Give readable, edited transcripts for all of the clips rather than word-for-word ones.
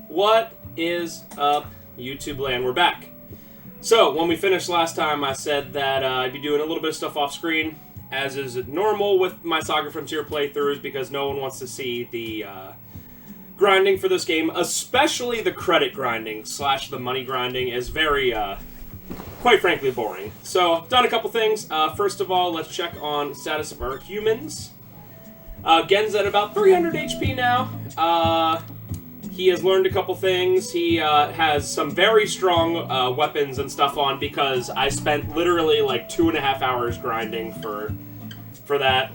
What is up, YouTube land? We're back. So, when we finished last time, I said that I'd be doing a little bit of stuff off screen, as is normal with my Saga Frontier playthroughs, because no one wants to see the grinding for this game, especially the credit grinding / the money grinding is very, quite frankly, boring. So, I've done a couple things. First of all, let's check on the status of our humans. Gen's at about 300 HP now. He has learned a couple things. He has some very strong weapons and stuff on because I spent literally like 2.5 hours grinding for that.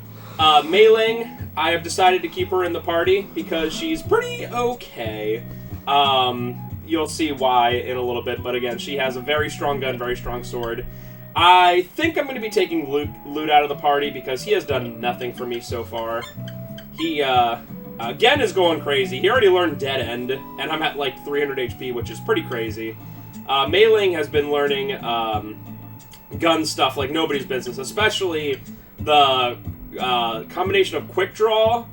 Mei, I have decided to keep her in the party because she's pretty okay. You'll see why in a little bit, but again, she has a very strong gun, very strong sword. I think I'm going to be taking Lute out of the party because he has done nothing for me so far. He, Gen is going crazy. He already learned Dead End, and I'm at like 300 HP, which is pretty crazy. Mei has been learning gun stuff like nobody's business, especially the combination of Quick Draw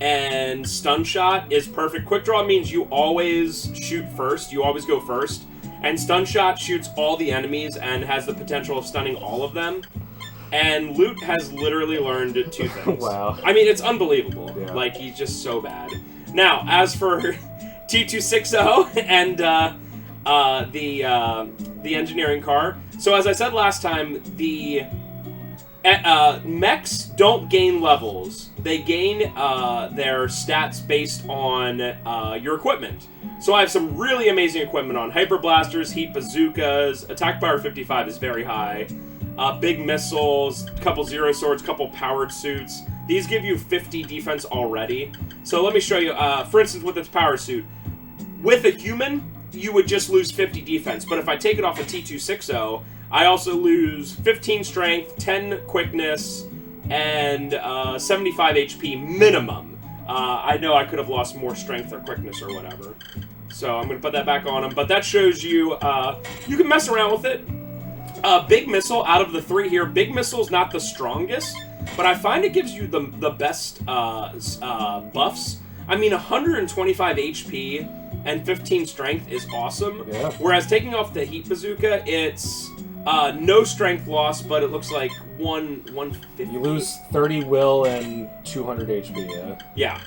and Stun Shot is perfect. Quick Draw means you always shoot first, you always go first, and Stun Shot shoots all the enemies and has the potential of stunning all of them. And Lute has literally learned 2 things. Wow. I mean, it's unbelievable. Yeah. Like, he's just so bad. Now, as for T260 and the engineering car, so as I said last time, the mechs don't gain levels. They gain their stats based on your equipment. So I have some really amazing equipment on. Hyper Blasters, Heat Bazookas, Attack Power 55 is very high. Big missiles, couple zero swords, couple powered suits. These give you 50 defense already. So let me show you, for instance, with its power suit. With a human, you would just lose 50 defense. But if I take it off a T260, I also lose 15 strength, 10 quickness, and 75 HP minimum. I know I could have lost more strength or quickness or whatever. So I'm going to put that back on him. But that shows you, you can mess around with it. Big Missile, out of the 3 here, Big Missile's not the strongest, but I find it gives you the best buffs. I mean, 125 HP and 15 strength is awesome, yeah. Whereas taking off the Heat Bazooka, it's no strength loss, but it looks like 150. You lose 30 will and 200 HP, yeah. Yeah.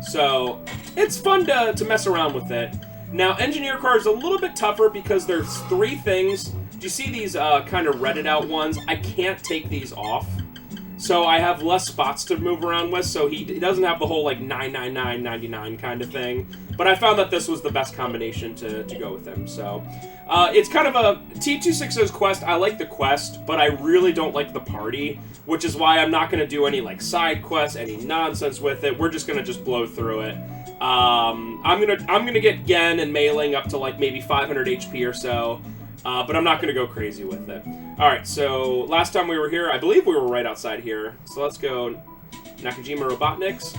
So, it's fun to mess around with it. Now, Engineer Car is a little bit tougher because there's 3 things. Do you see these kind of redded out ones? I can't take these off. So I have less spots to move around with, so he doesn't have the whole like 999, 99 kind of thing. But I found that this was the best combination to go with him. So it's kind of a T260's quest. I like the quest, but I really don't like the party, which is why I'm not going to do any like side quests, any nonsense with it. We're just going to just blow through it. I'm gonna get Gen and Mei up to like maybe 500 HP or so. But I'm not going to go crazy with it. Alright, so last time we were here, I believe we were right outside here. So let's go Nakajima Robotniks.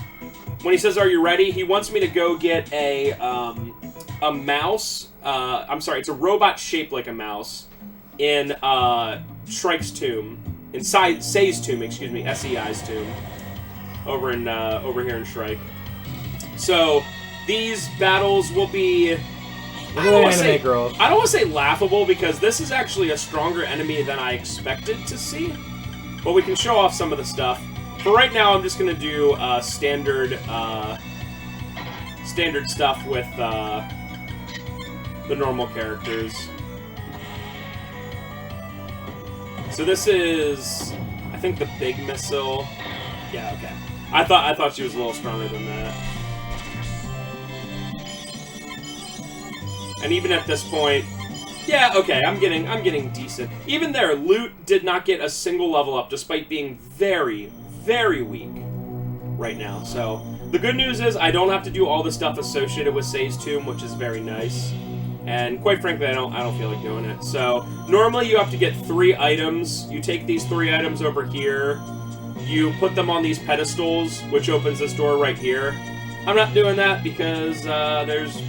When he says, "Are you ready?" he wants me to go get a mouse. I'm sorry, it's a robot shaped like a mouse in Shrike's tomb. Inside Sei's tomb, excuse me, SEI's tomb. Over here in Shrike. So, these battles will be... I don't want to say laughable, because this is actually a stronger enemy than I expected to see. But we can show off some of the stuff. For right now, I'm just going to do standard stuff with the normal characters. So this is, I think, the Big Missile. Yeah, okay. I thought she was a little stronger than that. And even at this point, yeah, okay, I'm getting decent. Even there, Lute did not get a single level up, despite being very, very weak right now. So the good news is I don't have to do all the stuff associated with Sei's tomb, which is very nice. And quite frankly, I don't feel like doing it. So normally you have to get 3 items. You take these 3 items over here. You put them on these pedestals, which opens this door right here. I'm not doing that because there's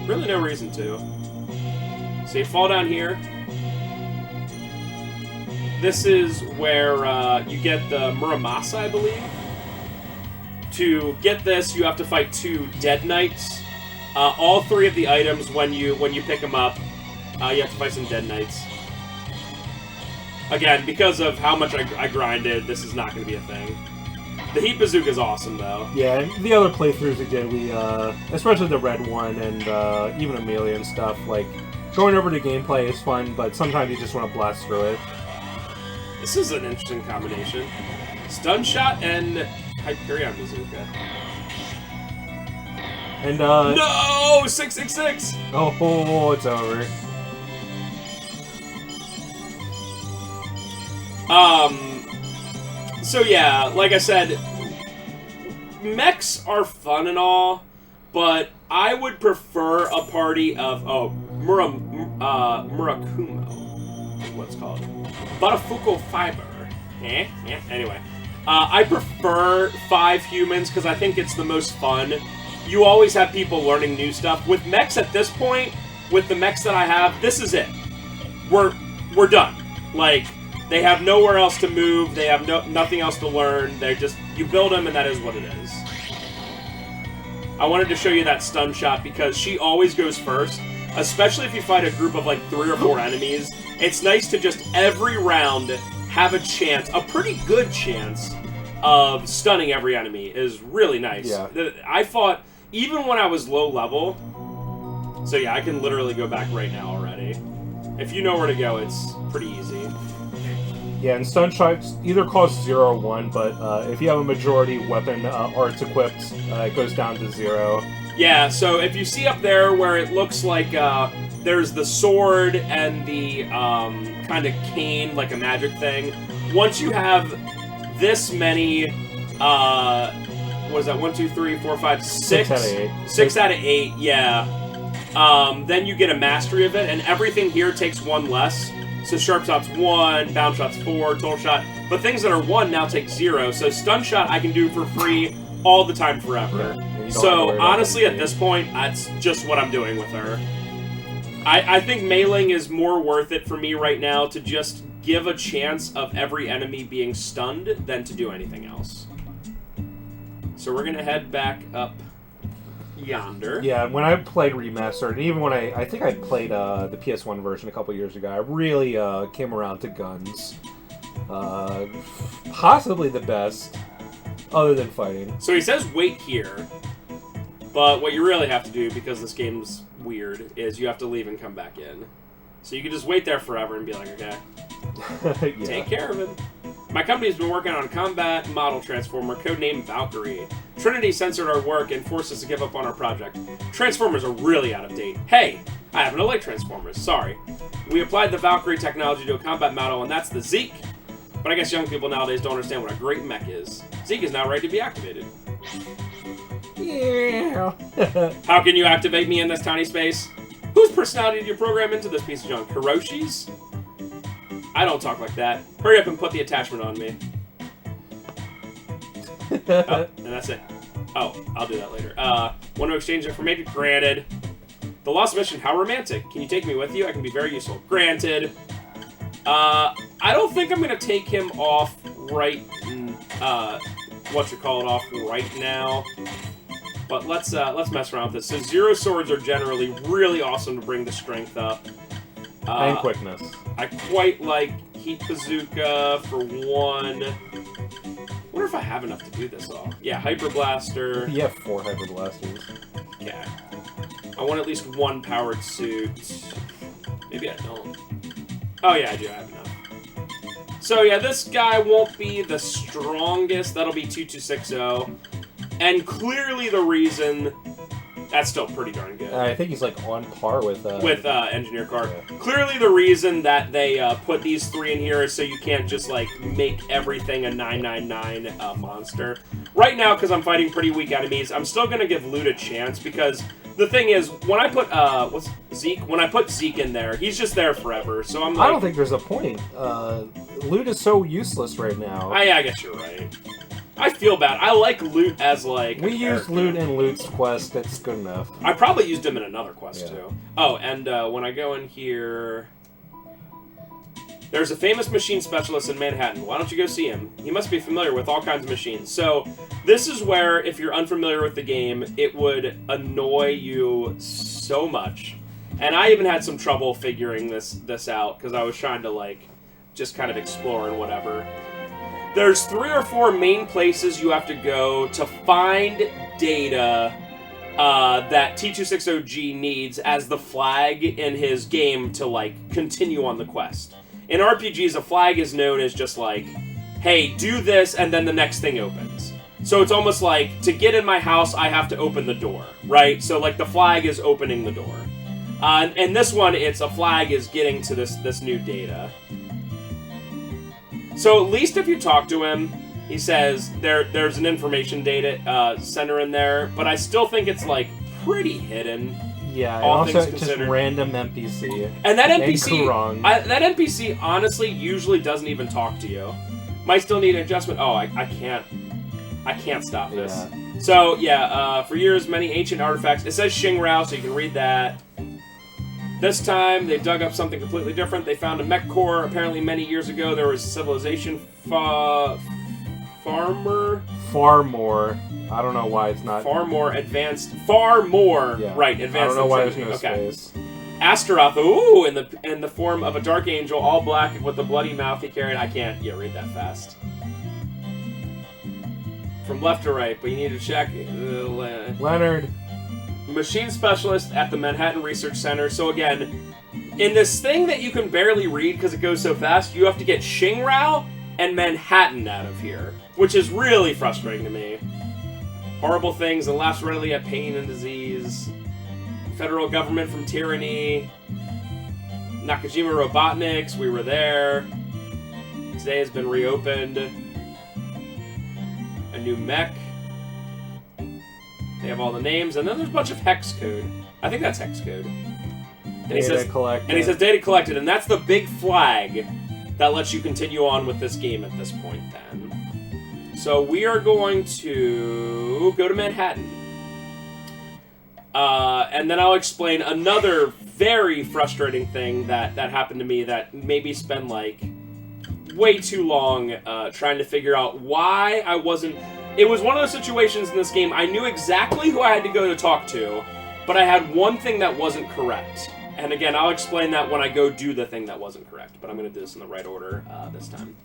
really no reason to. So you fall down here. This is where you get the Muramasa, I believe. To get this, you have to fight 2 Dead Knights. All 3 of the items, when you pick them up, you have to fight some Dead Knights. Again, because of how much I grinded, this is not going to be a thing. The Heat Bazooka is awesome, though. Yeah, and the other playthroughs we did, especially the red one and even Amelia and stuff, like, going over to gameplay is fun, but sometimes you just want to blast through it. This is an interesting combination. Stun Shot and Hyperion Bazooka. And, No! 666! Oh, it's over. So yeah, like I said, mechs are fun and all, but I would prefer a party of, Murakumo. What's it called? Butafuko Fiber. Anyway. I prefer 5 humans because I think it's the most fun. You always have people learning new stuff. With mechs at this point, with the mechs that I have, this is it. We're done. Like, they have nowhere else to move. They have nothing else to learn. They're just, you build them and that is what it is. I wanted to show you that stun shot because she always goes first, especially if you fight a group of like 3 or 4 enemies. It's nice to just every round have a chance, a pretty good chance, of stunning every enemy is really nice. Yeah. I fought, even when I was low level, so yeah, I can literally go back right now already. If you know where to go, it's pretty easy. Yeah, and stun shots either cost 0 or 1, but if you have a majority weapon arts equipped, it goes down to 0. Yeah, so if you see up there where it looks like there's the sword and the kind of cane, like a magic thing, once you have this many, what is that, 1, 2, 3, 4, 5, 6? 6 out of 8. 6 out of 8, yeah. Then you get a mastery of it, and everything here takes 1 less. So sharp shot's 1, bound shot's 4, total shot. But things that are 1 now take 0. So stun shot I can do for free all the time forever. Yeah, so honestly, at this point, that's just what I'm doing with her. I think meleeing is more worth it for me right now to just give a chance of every enemy being stunned than to do anything else. So we're gonna head back up yonder. Yeah, when I played Remastered, and even when I think I played the PS1 version a couple years ago, I really came around to guns. Possibly the best, other than fighting. So he says wait here, but what you really have to do, because this game's weird, is you have to leave and come back in. So you can just wait there forever and be like, okay, Yeah. take care of him. My company's been working on a combat model transformer codenamed Valkyrie. Trinity censored our work and forced us to give up on our project. Transformers are really out of date. Hey, I happen to like Transformers, sorry. We applied the Valkyrie technology to a combat model, and that's the Zeke. But I guess young people nowadays don't understand what a great mech is. Zeke is now ready to be activated. Yeah. How can you activate me in this tiny space? Whose personality did you program into this piece of junk? Hiroshi's? I don't talk like that. Hurry up and put the attachment on me. Oh, and that's it. Oh, I'll do that later. Want to exchange information? Granted. The lost mission, how romantic. Can you take me with you? I can be very useful. Granted. I don't think I'm going to take him off right, off right now. But let's mess around with this. So 0 swords are generally really awesome to bring the strength up. And quickness. I quite like Heat Bazooka for 1. I wonder if I have enough to do this all. Yeah, Hyper Blaster. You have 4 Hyper Blasters. Yeah. I want at least 1 powered suit. Maybe I don't. Oh yeah, I do have enough. So yeah, this guy won't be the strongest. That'll be 2260. And clearly the reason... That's still pretty darn good. I think he's like on par with Engineer Car. Yeah. Clearly the reason that they put these 3 in here is so you can't just like make everything a 999 monster. Right now, because I'm fighting pretty weak enemies, I'm still gonna give Lute a chance because the thing is, when I put When I put Zeke in there, he's just there forever. So I'm like, I don't think there's a point. Lute is so useless right now. I guess you're right. I feel bad. I like Lute as, like, we used Lute in Lute's quest. It's good enough. I probably used him in another quest, Yeah. too. Oh, and when I go in here... There's a famous machine specialist in Manhattan. Why don't you go see him? He must be familiar with all kinds of machines. So, this is where, if you're unfamiliar with the game, it would annoy you so much. And I even had some trouble figuring this out, because I was trying to, like, just kind of explore and whatever. There's 3 or 4 main places you have to go to find data that T260G needs as the flag in his game to, like, continue on the quest. In RPGs, a flag is known as just like, hey, do this, and then the next thing opens. So it's almost like, to get in my house, I have to open the door, right? So, like, the flag is opening the door. And this one, it's a flag is getting to this new data. So at least if you talk to him, he says there's an information data center in there, but I still think it's, like, pretty hidden. Yeah, and all also things just considered. random NPC. And that NPC, Koorong. that NPC honestly usually doesn't even talk to you. Might still need an adjustment. Oh, I can't stop this. Yeah. So yeah, for years many ancient artifacts. It says Shingrow, so you can read that. This time they dug up something completely different. They found a mech core. Apparently many years ago there was a civilization far more. I don't know why it's not. Far more advanced. Far more. Yeah. Right. Advanced. I don't know why than there's no okay. space. Astaroth, ooh, in the form of a dark angel, all black with a bloody mouth he carried. I can't read that fast. From left to right, but you need to check. Leonard. Machine specialist at the Manhattan Research Center. So again, in this thing that you can barely read because it goes so fast, you have to get Shingrow and Manhattan out of here, which is really frustrating to me. Horrible things that laughs readily at pain and disease. Federal government from tyranny. Nakajima Robotniks, we were there. Today has been reopened. A new mech. They have all the names, and then there's a bunch of hex code. I think that's hex code. And he says data collected, and that's the big flag that lets you continue on with this game at this point then. So we are going to go to Manhattan. And then I'll explain another very frustrating thing that happened to me that made me spend, like, way too long trying to figure out why I wasn't... It was one of those situations in this game, I knew exactly who I had to go to talk to, but I had one thing that wasn't correct. And again, I'll explain that when I go do the thing that wasn't correct, but I'm going to do this in the right order this time.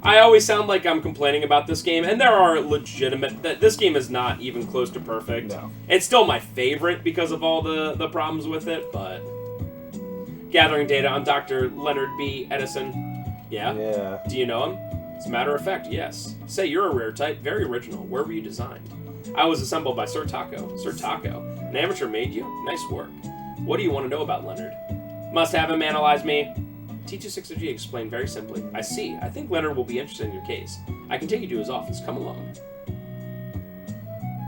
I always sound like I'm complaining about this game, and there are legitimate... This game is not even close to perfect. No. It's still my favorite because of all the problems with it, but... Gathering data on Dr. Leonard B. Edison. Yeah? Yeah. Do you know him? As a matter of fact, yes. Say you're a rare type, very original. Where were you designed? I was assembled by Sir Taco. Sir Taco, an amateur made you? Nice work. What do you want to know about Leonard? Must have him analyze me. T260G explained very simply. I see. I think Leonard will be interested in your case. I can take you to his office. Come along.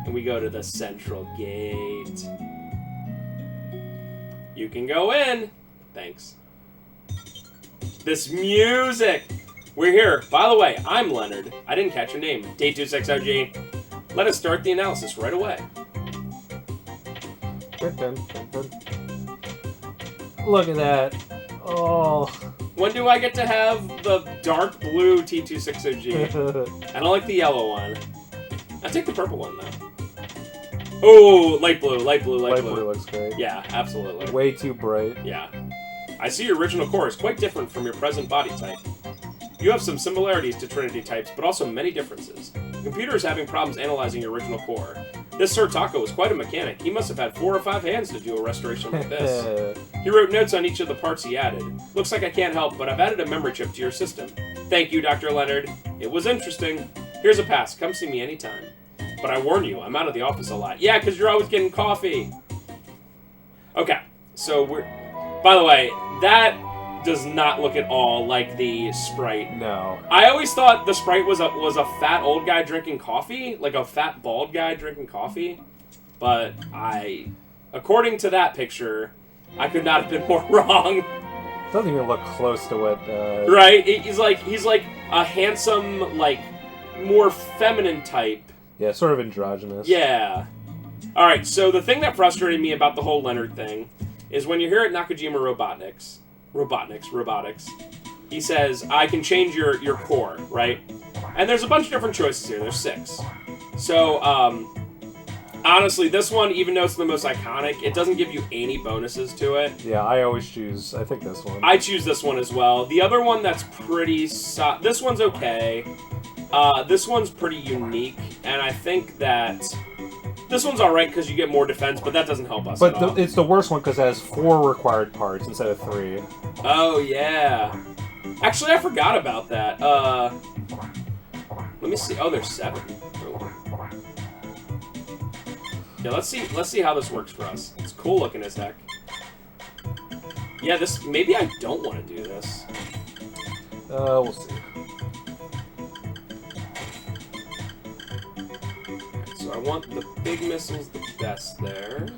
And we go to the central gate. You can go in. Thanks. This music! We're here. By the way, I'm Leonard. I didn't catch your name. T260G. Let us start the analysis right away. Look at that. Oh. When do I get to have the dark blue T260G? I don't like the yellow one. I'll take the purple one, though. Oh, light blue, light blue, light blue. Light blue looks great. Yeah, absolutely. Way too bright. Yeah. I see your original core is quite different from your present body type. You have some similarities to Trinity types, but also many differences. The computer is having problems analyzing your original core. This Sir Taco is quite a mechanic. He must have had 4 or 5 hands to do a restoration like this. He wrote notes on each of the parts he added. Looks like I can't help, but I've added a memory chip to your system. Thank you, Dr. Leonard. It was interesting. Here's a pass. Come see me anytime. But I warn you, I'm out of the office a lot. Yeah, because you're always getting coffee. Okay, so we're... By the way, that does not look at all like the sprite. No. I always thought the sprite was a fat old guy drinking coffee, like a fat bald guy drinking coffee. But according to that picture, I could not have been more wrong. Doesn't even look close to what. Right? He's like a handsome, like more feminine type. Yeah, sort of androgynous. Yeah. All right. So the thing that frustrated me about the whole Leonard thing is when you're here at Nakajima Robotniks, Robotics. He says, I can change your core, right? And there's a bunch of different choices here. There's 6. So, honestly, this one, even though it's the most iconic, it doesn't give you any bonuses to it. Yeah, I always choose, I think, this one. I choose this one as well. The other one that's pretty... this one's okay. This one's pretty unique, and I think that... This one's alright because you get more defense, but that doesn't help us at all. It's the worst one because it has 4 required parts instead of 3. Oh, yeah. Actually, I forgot about that. Let me see. Oh, there's 7. Oh. Yeah, let's see how this works for us. It's cool looking as heck. Yeah, this... Maybe I don't want to do this. We'll see. So I want the big missiles the best there.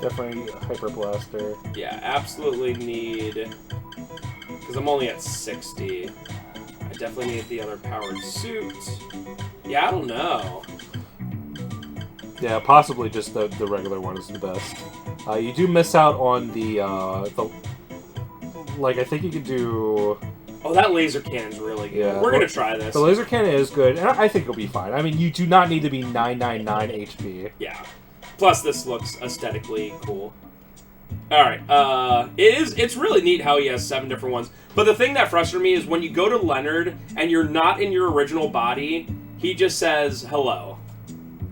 Definitely Hyper Blaster. Yeah, absolutely need... Because I'm only at 60. I definitely need the other powered suit. Yeah, I don't know. Yeah, possibly just the regular one is the best. You do miss out on the like, I think you could do... Oh, that laser cannon's really good. Yeah, We're gonna try this. The laser cannon is good, and I think it'll be fine. I mean, you do not need to be 999 HP. Yeah. Plus, this looks aesthetically cool. Alright, it's really neat how he has 7 different ones. But the thing that frustrated me is when you go to Leonard, and you're not in your original body, he just says, hello.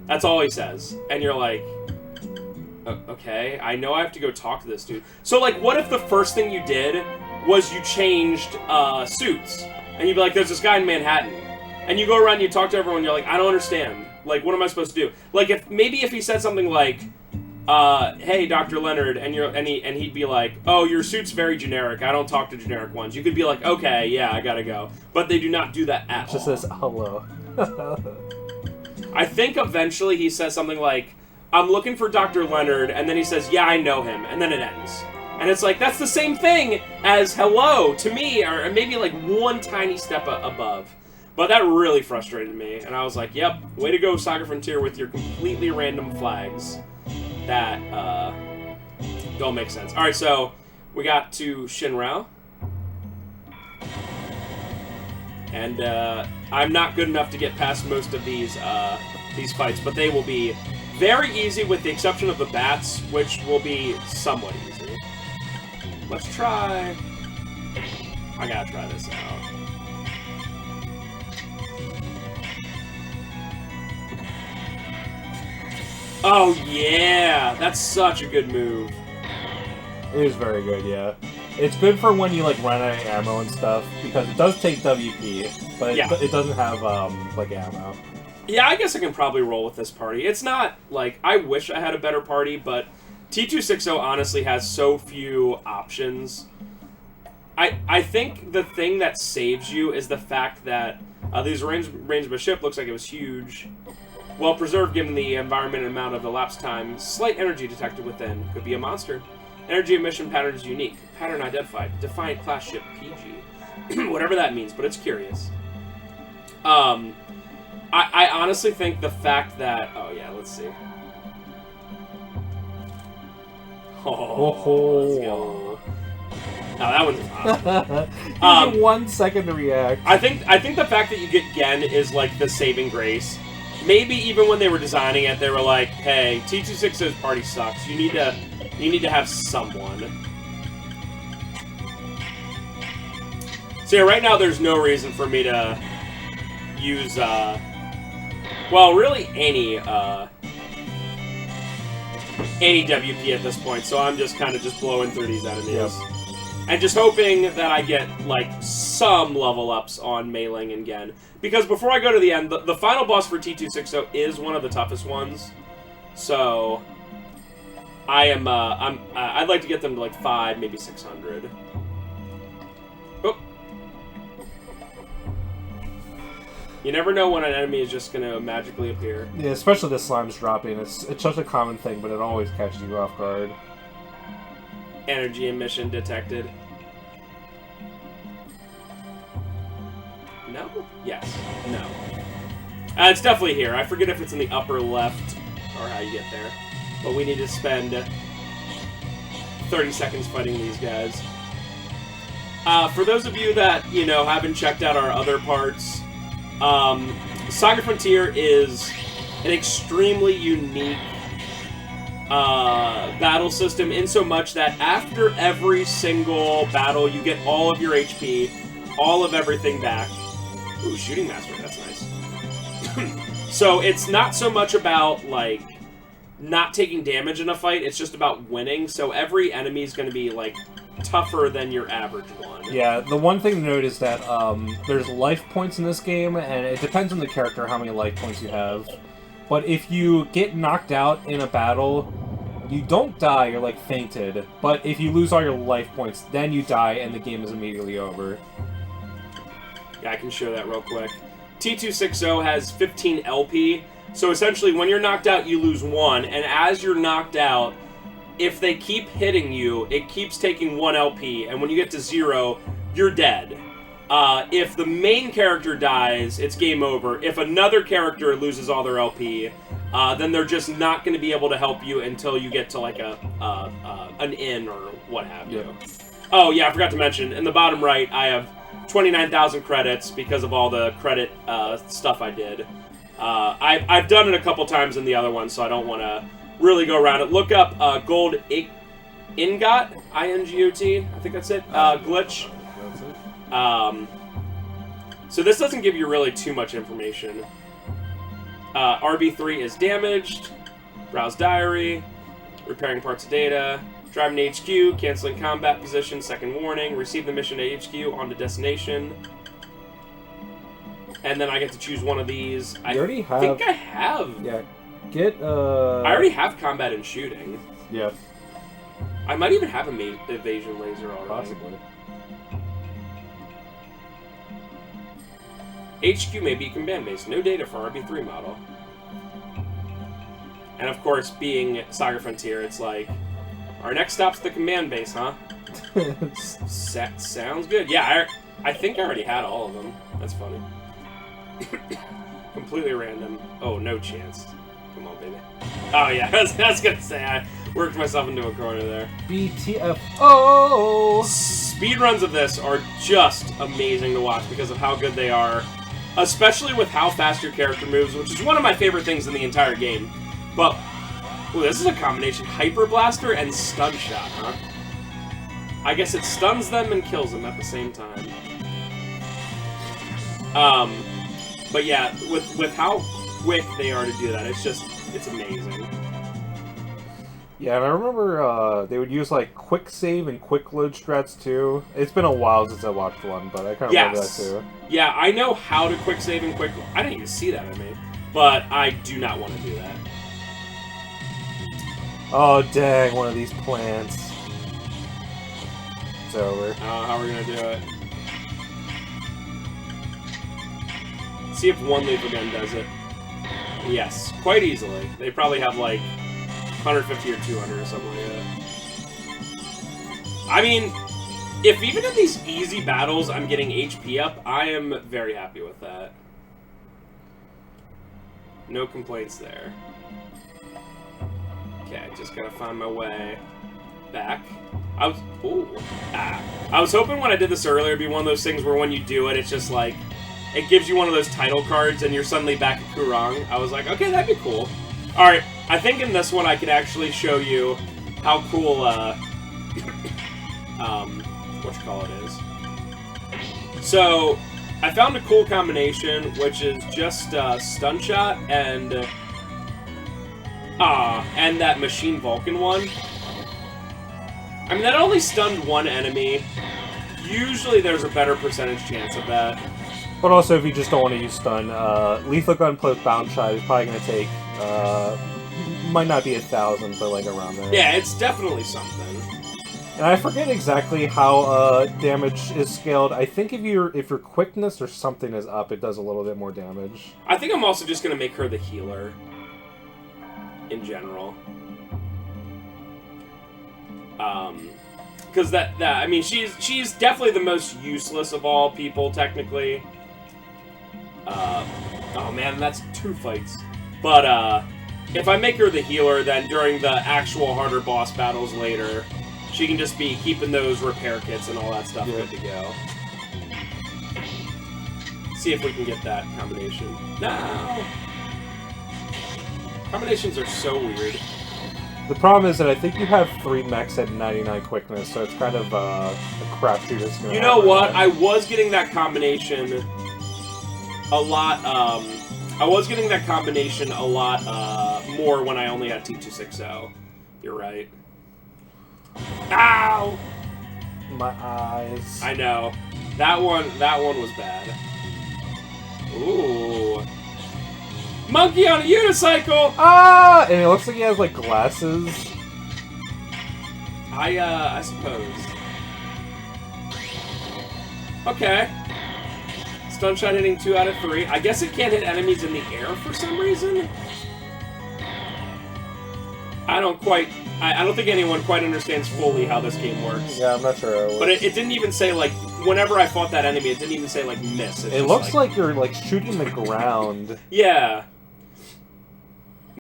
That's all he says. And you're like, okay, I know I have to go talk to this dude. So, like, what if the first thing you did was you changed suits? And you'd be like, there's this guy in Manhattan. And you go around and you talk to everyone, and you're like, I don't understand. Like, what am I supposed to do? Like, if he said something like, hey, Dr. Leonard, and he'd be like, oh, your suit's very generic. I don't talk to generic ones. You could be like, okay, yeah, I gotta go. But they do not do that at all. Just says hello. I think eventually he says something like, I'm looking for Dr. Leonard, and then he says, yeah, I know him, and then it ends. And it's like, that's the same thing as hello to me, or maybe like one tiny step above. But that really frustrated me, and I was like, yep, way to go, Saga Frontier, with your completely random flags. That, don't make sense. Alright, so, we got to Shingrow. And, I'm not good enough to get past most of these fights, but they will be very easy with the exception of the bats, which will be somewhat easy. Let's try... I gotta try this out. Oh, yeah! That's such a good move. It is very good, yeah. It's good for when you, like, run out of ammo and stuff, because it does take WP, but it doesn't have, like, ammo. Yeah, I guess I can probably roll with this party. It's not, like, I wish I had a better party, but T260 honestly has so few options. I think the thing that saves you is the fact that this range of a ship looks like it was huge. Well preserved given the environment and amount of elapsed time. Slight energy detected within. Could be a monster. Energy emission pattern is unique. Pattern identified. Defiant class ship PG. Whatever that means, but it's curious. I honestly think the fact that... Oh, yeah, let's see. Oh, let's go. Oh, that one's awesome. 1 second to react. I think the fact that you get Gen is, like, the saving grace. Maybe even when they were designing it, they were like, hey, T260's party sucks. You need to have someone. So yeah, right now there's no reason for me to use, well, really any WP at this point, so I'm just kind of just blowing through these enemies. Yep. And just hoping that I get, like, some level ups on Mei Ling and Gen. Because before I go to the end, the final boss for T260 is one of the toughest ones. So, I'd like to get them to, like, 5, maybe 600. Oh. You never know when an enemy is just going to magically appear. Yeah, especially the slimes dropping. It's such a common thing, but it always catches you off guard. Energy emission detected. No? Yes. No. It's definitely here. I forget if it's in the upper left or how you get there. But we need to spend 30 seconds fighting these guys. For those of you that, you know, haven't checked out our other parts, Saga Frontier is an extremely unique battle system in so much that after every single battle, you get all of your HP, all of everything back. Ooh, Shooting Master, that's nice. So it's not so much about, like, not taking damage in a fight, it's just about winning, so every enemy is going to be, like, tougher than your average one. Yeah, the one thing to note is that there's life points in this game, and it depends on the character how many life points you have. But if you get knocked out in a battle, you don't die, you're like fainted. But if you lose all your life points, then you die and the game is immediately over. Yeah, I can show that real quick. T260 has 15 LP, so essentially when you're knocked out, you lose 1, and as you're knocked out, if they keep hitting you, it keeps taking 1 LP, and when you get to 0, you're dead. If the main character dies, it's game over. If another character loses all their LP, then they're just not going to be able to help you until you get to, like, an inn or what have you. Yeah. Oh, yeah, I forgot to mention, in the bottom right, I have 29,000 credits because of all the credit stuff I did. I've done it a couple times in the other one, so I don't want to really go around it. Look up Gold Ingot, I-N-G-O-T, I think that's it, glitch. So this doesn't give you really too much information. RB3 is damaged, browse diary, repairing parts of data, driving to HQ, canceling combat position, second warning, receive the mission at HQ, on to destination. And then I get to choose one of these. I think I have. Yeah, get I already have combat and shooting. Yeah. I might even have an evasion laser already. Possibly. HQ may be command-based. No data for RB3 model. And of course, being Saga Frontier, it's like, our next stop's the command base, huh? Sounds good. Yeah, I think I already had all of them. That's funny. Completely random. Oh, no chance. Come on, baby. Oh, yeah, I was gonna say, I worked myself into a corner there. BTFO! Speedruns of this are just amazing to watch because of how good they are. Especially with how fast your character moves, which is one of my favorite things in the entire game. But, ooh, this is a combination. Hyper Blaster and Stun Shot, huh? I guess it stuns them and kills them at the same time. But yeah, with how quick they are to do that, it's amazing. Yeah, and I remember they would use, like, quick save and quick load strats, too. It's been a while since I watched one, but I kind of remember that, too. Yeah, I know how to quick save and quick... I didn't even see that, I mean. But I do not want to do that. Oh, dang, one of these plants. It's over. How are we going to do it? See if one leaf again does it. Yes, quite easily. They probably have, like, 150 or 200 or something like that. I mean, if even in these easy battles I'm getting HP up, I am very happy with that. No complaints there. Okay, just gotta find my way back. I was hoping when I did this earlier it'd be one of those things where when you do it, it's just like, it gives you one of those title cards and you're suddenly back at Koorong. I was like, okay, that'd be cool. Alright, I think in this one I could actually show you how cool, whatchamacallit is. So, I found a cool combination, which is just, Stun Shot and that Machine Vulcan one. I mean, that only stunned one enemy. Usually there's a better percentage chance of that. But also, if you just don't want to use stun, Lethal Gun plus Bound Shot is probably going to take, might not be 1,000, but like around there. Yeah, it's definitely something. And I forget exactly how damage is scaled. I think if your quickness or something is up, it does a little bit more damage. I think I'm also just going to make her the healer. In general. Because I mean, she's definitely the most useless of all people, technically. Oh man, that's 2 fights. But, if I make her the healer, then during the actual harder boss battles later, She can just be keeping those repair kits and all that stuff good to go. See if we can get that combination. No! Combinations are so weird. The problem is that I think you have 3 mechs at 99 quickness, so it's kind of a crapshoot. You know what? I was getting that combination a lot. I was getting that combination a lot more when I only had T260. You're right. Ow! My eyes. I know. That one was bad. Ooh. Monkey on a unicycle! Ah! And it looks like he has, like, glasses. I suppose. Okay. Stun shot hitting 2 out of 3. I guess it can't hit enemies in the air for some reason? I don't think anyone quite understands fully how this game works. Yeah, I'm not sure. But it didn't even say, like, whenever I fought that enemy, it didn't even say, like, miss. It looks like you're, like, shooting the ground. Yeah.